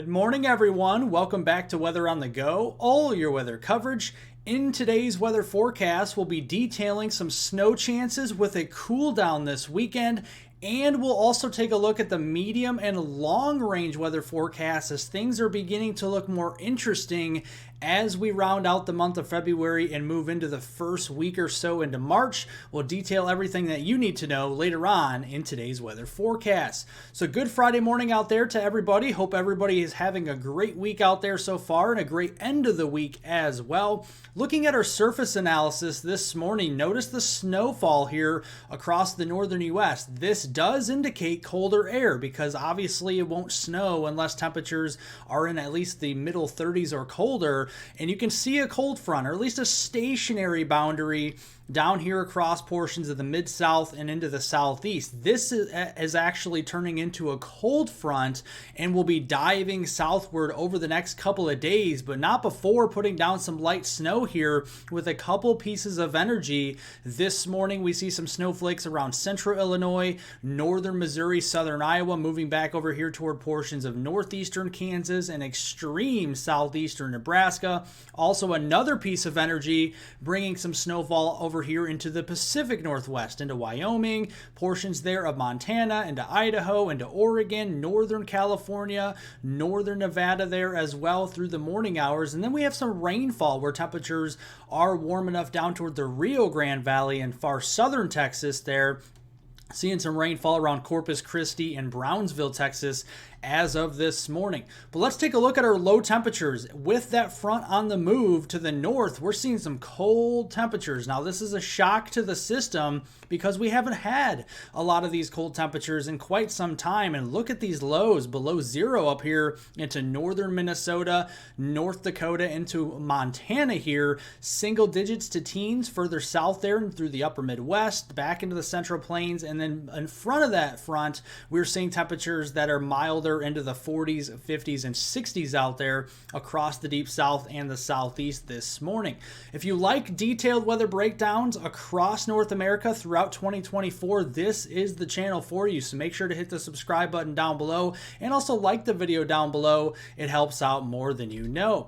Good morning, everyone. Welcome back to Weather on the Go, all your weather coverage. In today's weather forecast, we'll be detailing some snow chances with a cool down this weekend, and we'll also take a look at the medium and long range weather forecast as things are beginning to look more interesting as we round out the month of February and move into the first week or so into March. We'll detail everything that you need to know later on in today's weather forecast. So good Friday morning out there to everybody. Hope everybody is having a great week out there so far and a great end of the week as well. Looking at our surface analysis this morning, notice the snowfall here across the northern U.S. This does indicate colder air because obviously it won't snow unless temperatures are in at least the middle 30s or colder. And you can see a cold front, or at least a stationary boundary down here across portions of the mid-south and into the southeast. This is actually turning into a cold front and will be diving southward over the next couple of days, but not before putting down some light snow here with a couple pieces of energy. This morning we see some snowflakes around central Illinois, northern Missouri, southern Iowa, moving back over here toward portions of northeastern Kansas and extreme southeastern Nebraska. Also another piece of energy bringing some snowfall over here into the Pacific Northwest, into Wyoming, portions there of Montana, into Idaho, into Oregon, northern California, northern Nevada there as well through the morning hours. And then we have some rainfall where temperatures are warm enough down toward the Rio Grande Valley and far southern Texas there. Seeing some rainfall around Corpus Christi and Brownsville, Texas as of this morning. But let's take a look at our low temperatures. With that front on the move to the north, we're seeing some cold temperatures. Now, this is a shock to the system because we haven't had a lot of these cold temperatures in quite some time. And look at these lows below zero up here into northern Minnesota, North Dakota, into Montana here. Single digits to teens further south there and through the upper Midwest, back into the Central Plains. And then in front of that front, we're seeing temperatures that are milder into the 40s, 50s, and 60s out there across the deep south and the southeast this morning. If you like detailed weather breakdowns across North America throughout 2024, this is the channel for you. So make sure to hit the subscribe button down below and also like the video down below. It helps out more than you know.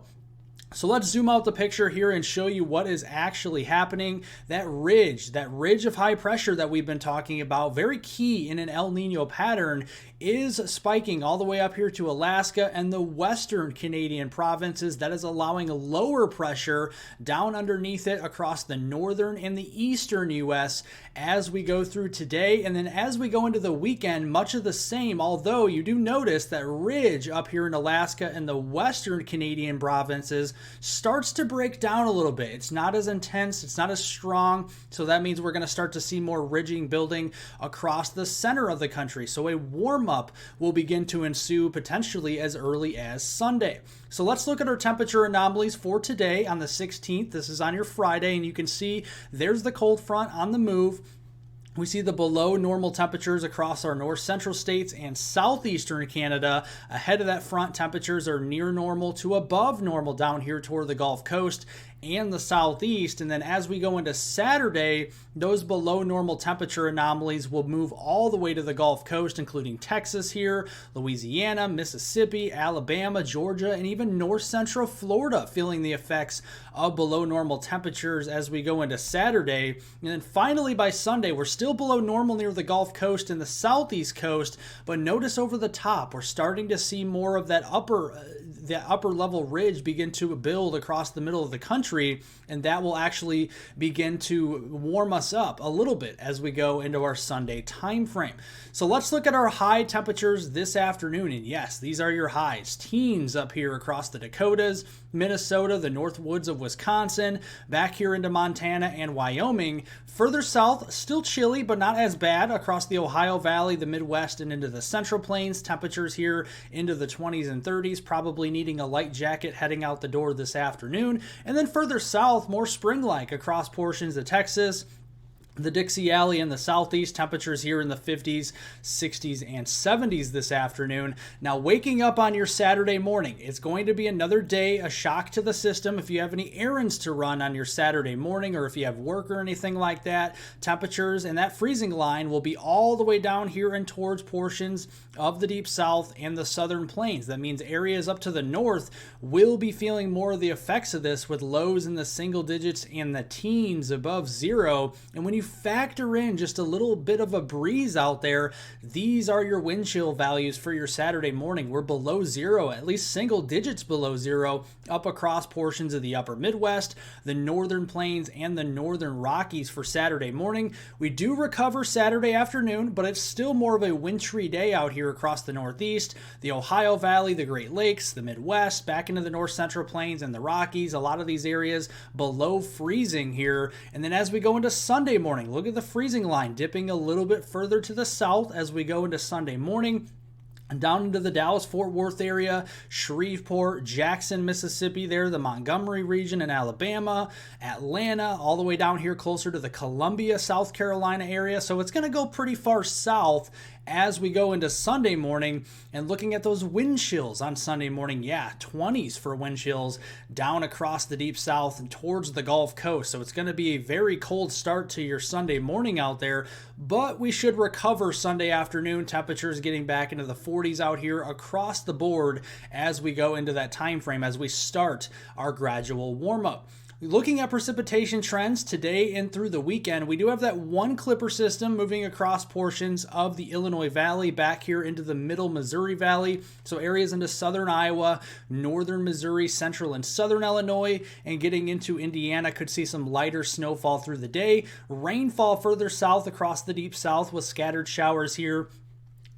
So let's zoom out the picture here and show you what is actually happening. That ridge of high pressure that we've been talking about, very key in an El Nino pattern, is spiking all the way up here to Alaska and the western Canadian provinces. That is allowing a lower pressure down underneath it across the northern and the eastern U.S. as we go through today. And then as we go into the weekend, much of the same, although you do notice that ridge up here in Alaska and the western Canadian provinces starts to break down a little bit. It's not as intense, it's not as strong, so that means we're going to start to see more ridging building across the center of the country. So a warm-up will begin to ensue potentially as early as Sunday. So let's look at our temperature anomalies for today on the 16th. This is on your Friday, and you can see there's the cold front on the move. We see the below normal temperatures across our north central states and southeastern Canada. Ahead of that front, temperatures are near normal to above normal down here toward the Gulf Coast and the southeast. And then as we go into Saturday, those below normal temperature anomalies will move all the way to the Gulf Coast, including Texas here, Louisiana, Mississippi, Alabama, Georgia, and even north central Florida, feeling the effects of below normal temperatures as we go into Saturday. And then finally by Sunday, we're still below normal near the Gulf Coast and the southeast coast, but notice over the top, we're starting to see more of that upper level ridge begin to build across the middle of the country, and that will actually begin to warm us up a little bit as we go into our Sunday time frame. So let's look at our high temperatures this afternoon, and yes, these are your highs. Teens up here across the Dakotas, Minnesota, the north woods of Wisconsin, back here into Montana and Wyoming. Further south, still chilly, but not as bad across the Ohio Valley, the Midwest, and into the Central Plains. Temperatures here into the 20s and 30s, probably needing a light jacket heading out the door this afternoon. And then further south, more spring-like across portions of Texas, The Dixie Alley in the southeast, temperatures here in the 50s, 60s, and 70s this afternoon. Now, waking up on your Saturday morning, it's going to be another day, a shock to the system. If you have any errands to run on your Saturday morning, or if you have work or anything like that, temperatures and that freezing line will be all the way down here and towards portions of the deep south and the southern plains. That means areas up to the north will be feeling more of the effects of this, with lows in the single digits and the teens above zero. And when you factor in just a little bit of a breeze out there, these are your wind chill values for your Saturday morning. We're below zero, at least single digits below zero, up across portions of the upper Midwest, the northern plains, and the northern Rockies for Saturday morning. We do recover Saturday afternoon, but it's still more of a wintry day out here across the Northeast, the Ohio Valley, the Great Lakes, the Midwest, back into the North Central Plains and the Rockies. A lot of these areas below freezing here. And then as we go into Sunday morning, look at the freezing line dipping a little bit further to the south as we go into Sunday morning. Down into the Dallas-Fort Worth area, Shreveport, Jackson, Mississippi there, the Montgomery region in Alabama, Atlanta, all the way down here closer to the Columbia, South Carolina area. So it's going to go pretty far south as we go into Sunday morning. And looking at those wind chills on Sunday morning, 20s for wind chills down across the deep south and towards the Gulf Coast. So it's going to be a very cold start to your Sunday morning out there, but we should recover Sunday afternoon. Temperatures getting back into the 40s out here across the board as we go into that time frame, as we start our gradual warm-up. Looking at precipitation trends today and through the weekend, we do have that one clipper system moving across portions of the Illinois Valley back here into the middle Missouri Valley. So areas into southern Iowa, northern Missouri, central and southern Illinois, and getting into Indiana could see some lighter snowfall through the day. Rainfall further south across the deep south with scattered showers here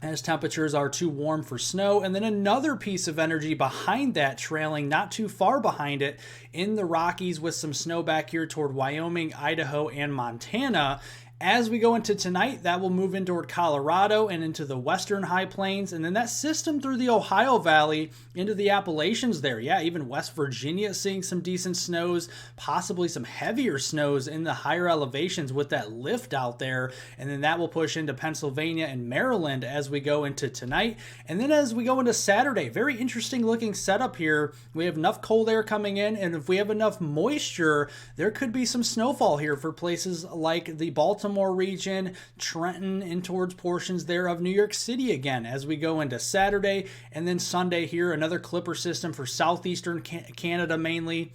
as temperatures are too warm for snow. And then another piece of energy behind that, trailing not too far behind it, in the Rockies with some snow back here toward Wyoming, Idaho, and Montana. As we go into tonight, that will move in toward Colorado and into the western high plains, and then that system through the Ohio Valley into the Appalachians there. Even West Virginia seeing some decent snows, possibly some heavier snows in the higher elevations with that lift out there, and then that will push into Pennsylvania and Maryland as we go into tonight. And then as we go into Saturday, very interesting looking setup here. We have enough cold air coming in, and if we have enough moisture, there could be some snowfall here for places like the Baltimore region, Trenton, and towards portions there of New York City again as we go into Saturday. And then Sunday here, another clipper system for southeastern Canada mainly.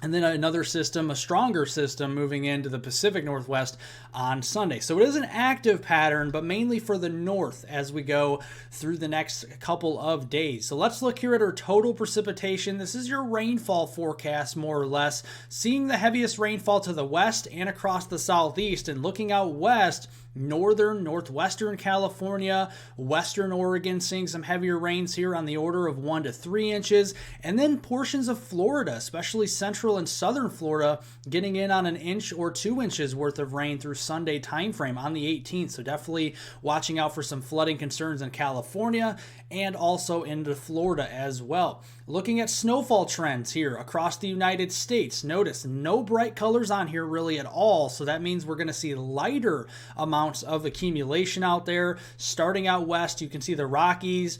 And then another system, a stronger system, moving into the Pacific Northwest on Sunday. So it is an active pattern, but mainly for the north as we go through the next couple of days. So let's look here at our total precipitation. This is your rainfall forecast, more or less. Seeing the heaviest rainfall to the west and across the southeast. And looking out west, northern, northwestern California, western Oregon seeing some heavier rains here on the order of 1 to 3 inches. And then portions of Florida, especially central and southern Florida, getting in on 1 inch or 2 inches worth of rain through Sunday timeframe on the 18th. So definitely watching out for some flooding concerns in California and also into Florida as well. Looking at snowfall trends here across the United States, notice no bright colors on here really at all. So that means we're going to see lighter amounts of accumulation out there. Starting out west, you can see the Rockies,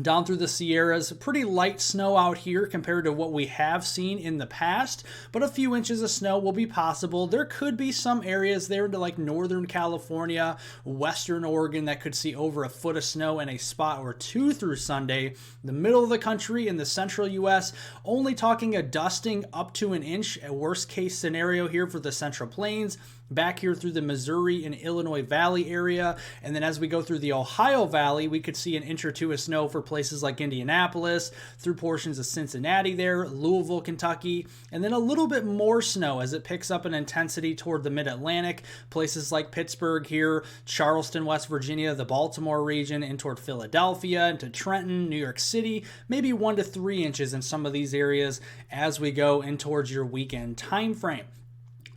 down through the Sierras, pretty light snow out here compared to what we have seen in the past, but a few inches of snow will be possible. There could be some areas there into like northern California, western Oregon that could see over 1 foot of snow in a spot or two through Sunday. The middle of the country in the central U.S., only talking a dusting up to 1 inch, a worst case scenario here for the Central Plains. Back here through the Missouri and Illinois Valley area. And then as we go through the Ohio Valley, we could see 1 inch or 2 of snow for places like Indianapolis, through portions of Cincinnati there, Louisville, Kentucky, and then a little bit more snow as it picks up in intensity toward the mid-Atlantic, places like Pittsburgh here, Charleston, West Virginia, the Baltimore region, and toward Philadelphia, into Trenton, New York City, maybe 1 to 3 inches in some of these areas as we go in towards your weekend time frame.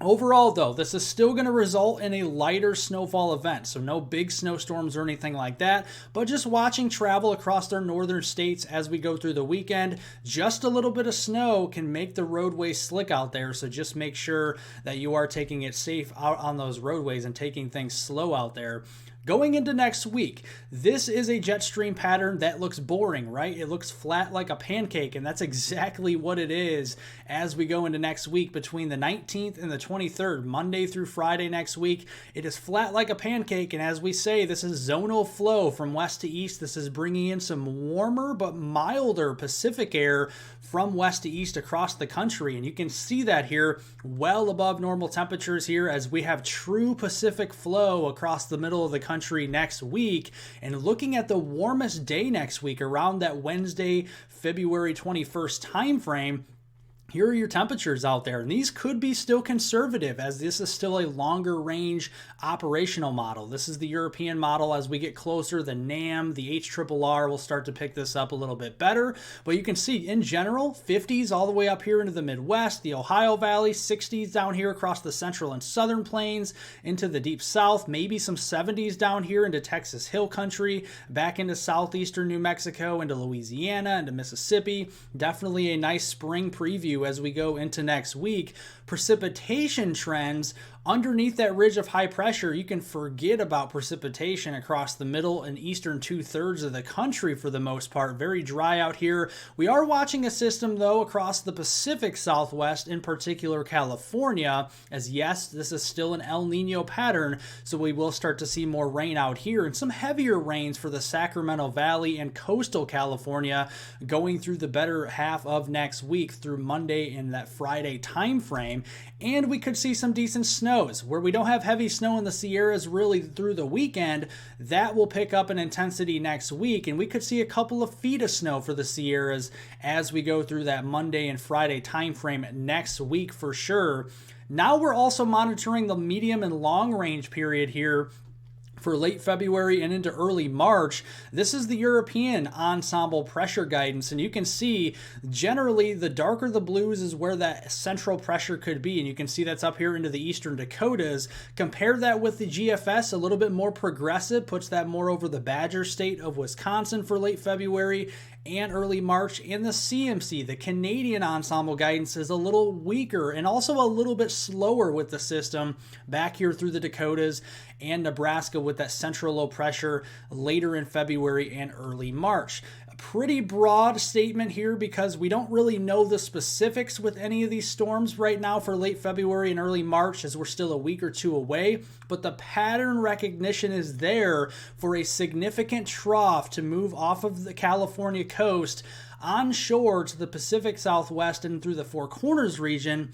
Overall, though, this is still going to result in a lighter snowfall event, so no big snowstorms or anything like that, but just watching travel across our northern states as we go through the weekend. Just a little bit of snow can make the roadways slick out there, so just make sure that you are taking it safe out on those roadways and taking things slow out there. Going into next week, this is a jet stream pattern that looks boring, right? It looks flat like a pancake, and that's exactly what it is as we go into next week between the 19th and the 23rd, Monday through Friday next week. It is flat like a pancake, and as we say, this is zonal flow from west to east. This is bringing in some warmer but milder Pacific air from west to east across the country, and you can see that here well above normal temperatures here as we have true Pacific flow across the middle of the country next week. And looking at the warmest day next week around that Wednesday, February 21st time frame, here are your temperatures out there, and these could be still conservative as this is still a longer range operational model. This is the European model. As we get closer, the NAM, the HRRR will start to pick this up a little bit better, but you can see in general 50s all the way up here into the Midwest, the Ohio Valley, 60s down here across the central and southern plains into the deep south, maybe some 70s down here into Texas Hill Country, back into southeastern New Mexico, into Louisiana, into Mississippi. Definitely a nice spring preview as we go into next week. Precipitation trends underneath that ridge of high pressure, you can forget about precipitation across the middle and eastern 2/3 of the country for the most part. Very dry out here. We are watching a system though across the Pacific Southwest, in particular California, as yes, this is still an El Nino pattern, so we will start to see more rain out here and some heavier rains for the Sacramento Valley and coastal California going through the better half of next week through Monday and that Friday time frame. And we could see some decent snows where we don't have heavy snow in the Sierras really through the weekend. That will pick up in intensity next week, and we could see a couple of feet of snow for the Sierras as we go through that Monday and Friday time frame next week for sure. Now we're also monitoring the medium and long range period here for late February and into early March. This is the European ensemble pressure guidance, and you can see generally the darker the blues is where that central pressure could be, and you can see that's up here into the eastern Dakotas. Compare that with the GFS, a little bit more progressive, puts that more over the Badger State of Wisconsin for late February and early March. And the CMC, the Canadian ensemble guidance, is a little weaker and also a little bit slower with the system back here through the Dakotas and Nebraska with that central low pressure later in February and early March. A pretty broad statement here because we don't really know the specifics with any of these storms right now for late February and early March as we're still a week or two away, but the pattern recognition is there for a significant trough to move off of the California coast onshore to the Pacific Southwest and through the Four Corners region,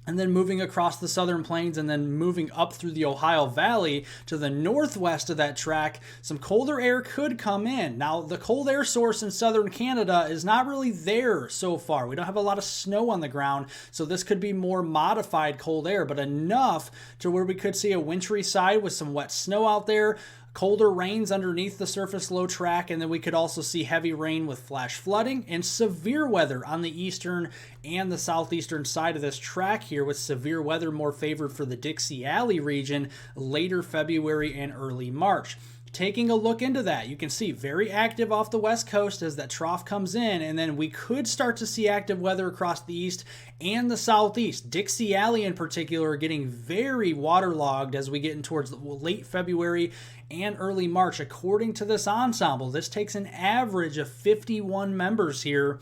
and then moving across the southern plains and then moving up through the Ohio Valley to the northwest of that track. Some colder air could come in. Now, the cold air source in southern Canada is not really there so far. We don't have a lot of snow on the ground, so this could be more modified cold air, but enough to where we could see a wintry side with some wet snow out there, colder rains underneath the surface low track, and then we could also see heavy rain with flash flooding and severe weather on the eastern and the southeastern side of this track here, with severe weather more favored for the Dixie Alley region later February and early March. Taking a look into that, you can see very active off the west coast as that trough comes in, and then we could start to see active weather across the east and the southeast. Dixie Alley in particular getting very waterlogged as we get in towards late February and early March. According to this ensemble, this takes an average of 51 members here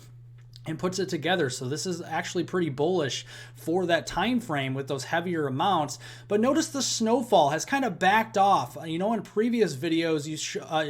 and puts it together. So this is actually pretty bullish for that time frame with those heavier amounts. But notice the snowfall has kind of backed off. You know, in previous videos you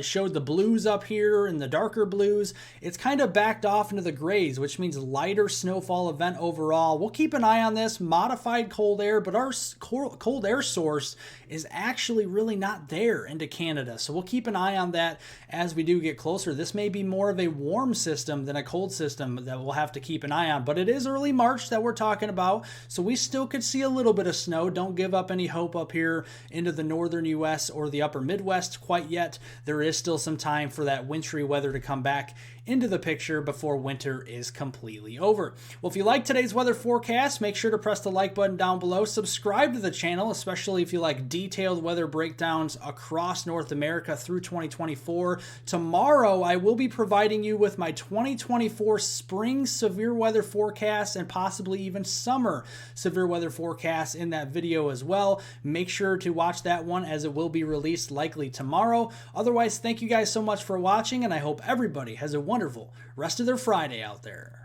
showed the blues up here and the darker blues. It's kind of backed off into the grays, which means lighter snowfall event overall. We'll keep an eye on this modified cold air, but our cold air source is actually really not there into Canada. So we'll keep an eye on that as we do get closer. This may be more of a warm system than a cold system that we'll have to keep an eye on. But it is early March that we're talking about, so we still could see a little bit of snow. Don't give up any hope up here into the northern U.S. or the upper Midwest quite yet. There is still some time for that wintry weather to come back into the picture before winter is completely over. Well, if you like today's weather forecast, make sure to press the like button down below. Subscribe to the channel, especially if you like detailed weather breakdowns across North America through 2024. Tomorrow, I will be providing you with my 2024 spring severe weather forecast and possibly even summer severe weather forecast in that video as well. Make sure to watch that one as it will be released likely tomorrow. Otherwise, thank you guys so much for watching, and I hope everybody has a wonderful rest of their Friday out there.